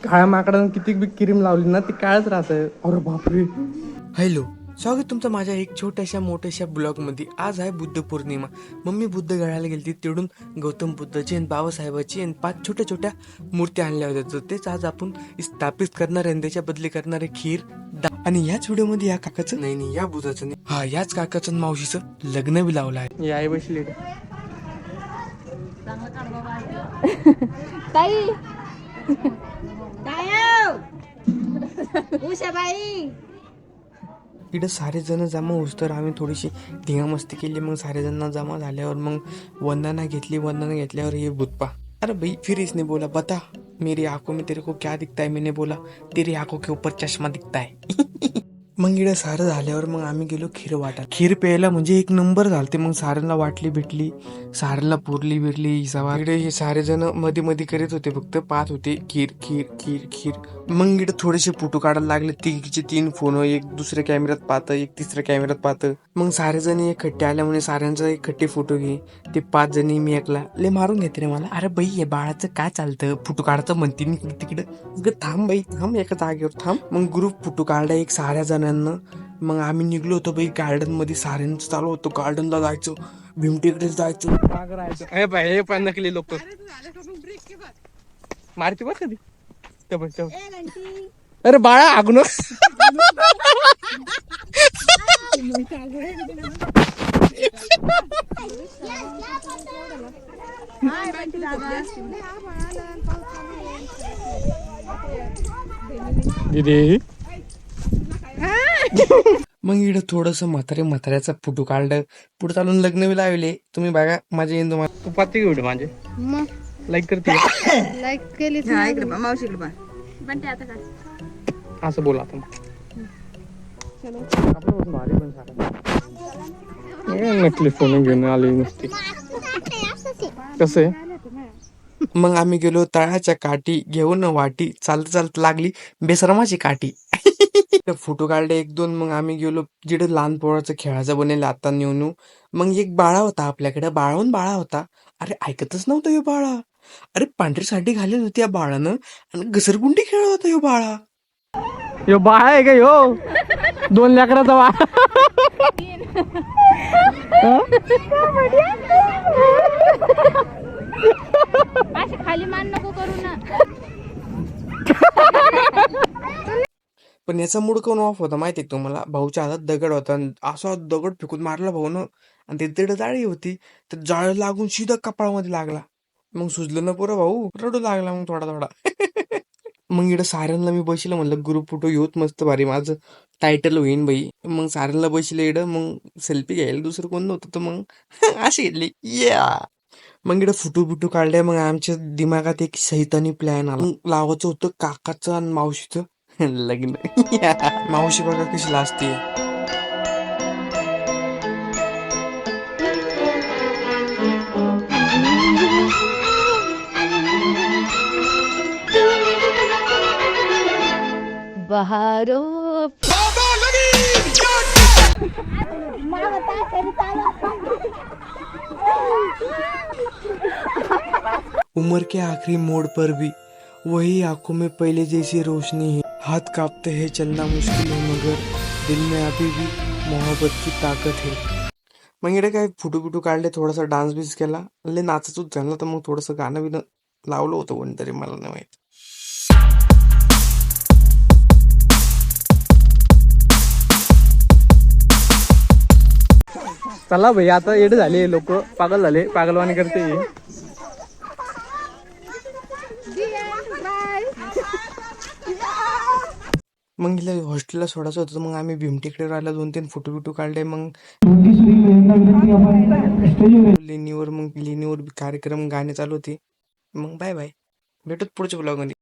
काळ्या माकडानं किती बी क्रीम लावली ना ती काळच राहत. अरे बापरे. हॅलो, स्वागत तुमचं माझ्या एक छोट्याशा मोठ्याशा ब्लॉगमध्ये. आज आहे बुद्ध पौर्णिमा. मम्मी बुद्ध गळायला गेली, तिकडून गौतम बुद्धाची आणि बाबासाहेबाची आणि 5 छोट्या छोट्या मूर्त्या आणल्या होत्या. तर तेच आज आपण स्थापित करणार आहे आणि त्याच्या बदली करणार आहे खीर. आणि याच व्हिडिओमध्ये या काकाचं नाही या बुद्धाचं नाही, हा याच काकाचं आणि मावशीचं लग्न बी लावलं आहे. ही आई बसली. ताई उषाबाई इकडं सारे जण जमा होस तर आम्ही थोडीशी धिंगामस्ती केली. मग सारे जण जमा झाल्यावर मग वंदना घेतली. वंदना घेतल्यावर हे बुतपा, अरे भाई फिर इसने बोला बता मेरी आंखों में तेरे को क्या दिखता है. मैंने बोला तेरी आंखों के ऊपर चष्मा दिखता है. मग इकडे सारं झाल्यावर मग आम्ही गेलो खीर वाटा. खीर प्यायला म्हणजे एक नंबर झालते. मग साऱ्यांना वाटली भेटली, साऱ्यांना पुरली बिरली सवा. इकडे हे सारे जण मध्ये मध्ये करीत होते, फक्त पाहत होते खीर खीर खीर खीर. मग इकडे थोडेसे फोटो काढायला लागले. तिघीचे 3 फोन, एक दुसऱ्या कॅमेऱ्यात पाहतं, एक तिसऱ्या कॅमेऱ्यात पाहतं. मग सारे जण एकखट्टे आल्या म्हणे साऱ्यांचा एकखट्टे फोटो घे. ते 5 जणी मी एकला लय मारून घेते रे मला. अरे बाई हे बाळाचं काय चालतं, फोटो काढतं म्हणते तिकडं. थांब बाई थांब, एका जागेवर थांब. मग ग्रुप फोटो काढला एक साऱ्या जणांना. मग आम्ही निघलो होतो बाई गार्डन मध्ये. साऱ्यांचं चालू होतं गार्डनला जायचं, भीमटेकडे जायचं. हे पाय हे पण नकली लोक मारती बघ कधी. अरे बाळा आगुन. दीदी मग इकडं थोडस म्हाताऱ्याचा फोटो काढलं. पुढे चालून लग्न बी लावले. तुम्ही बघा माझ्या येईन तुम्हाला. तू पाहते व्हिडिओ माझे, लाईक करते लाईक केली मावशीकडे पण ते आता काय असं बोला आपण. आपलं भारी पण सारं नकली फोन घेऊन आली नसती. कसं आहे. मग आम्ही गेलो तळाच्या काठी घेऊन वाटी. चालत चालत लागली बेसरमाची काठी. फोटो काढले 1-2. मग आम्ही गेलो जिकडे लहान पोराचं खेळाचं बनेल आता न्यू. मग एक बाळा होता आपल्याकडे, बाळा होता. अरे ऐकतच नव्हतं हे बाळा. अरे पांढरी साडी घालेली होती या बाळानं आणि घसरगुंडी खेळत होता ह्यो बाळा. यो बाळ आहे का यो. 2 लेकराचा बाळ. खाली मान नको करू ना. पण याचा मूड कोण ऑफ होता माहिती आहे तुम्हाला. भाऊच्या हातात दगड होता, असा दगड फेकून मारला भाऊनं आणि तिथे जाळी होती. तर जाळ लागून सीधा कपाळामध्ये लागला. मग सुजलं ना पोरं, भाऊ रडू लागला मग थोडा. मग इकडं साऱ्यांना मी बसलं, म्हणलं ग्रुप फोटो घेऊत मस्त भारी, माझं टायटल होईन बाई. मग साऱ्यांना बसलं इकडं. मग सेल्फी घ्यायला दुसरं कोण नव्हतं तर मग अशी घेतली या. मग इकडं फोटो काढले. मग आमच्या दिमागात एक सैतानी प्लॅन आला. लावायचं होतं काकाचं आणि मावशीचं लग्न. मावशी बघा कशी लाजते. बहारो उम्र के आखिरी मोड़ पर भी वही आंखों में पहले जैसी रोशनी है. हाथ कांपते हैं, चलना मुश्किल है, मगर दिल में अभी भी मोहब्बत की ताकत है. मग इकडे काय फोटो काढले, थोडासा डान्स बीस केला. लय नाचतच झालं. तर मग थोडंसं गाणं बिणं लावलं होतं कोणतरी, मला नाही माहित. चला भाई आता येडे झाले लोक, पागल झाले, पागलवाणी करते. मग हिला हॉस्टेलला सोडायचं होतं. मग आम्ही भीमटेकडे राहिला, 2-3 फोटो काढले. मग लेणीवर कार्यक्रम गाणे चालू होते. मग बाय बाय, भेटत पुढच्या ब्लॉगमध्ये.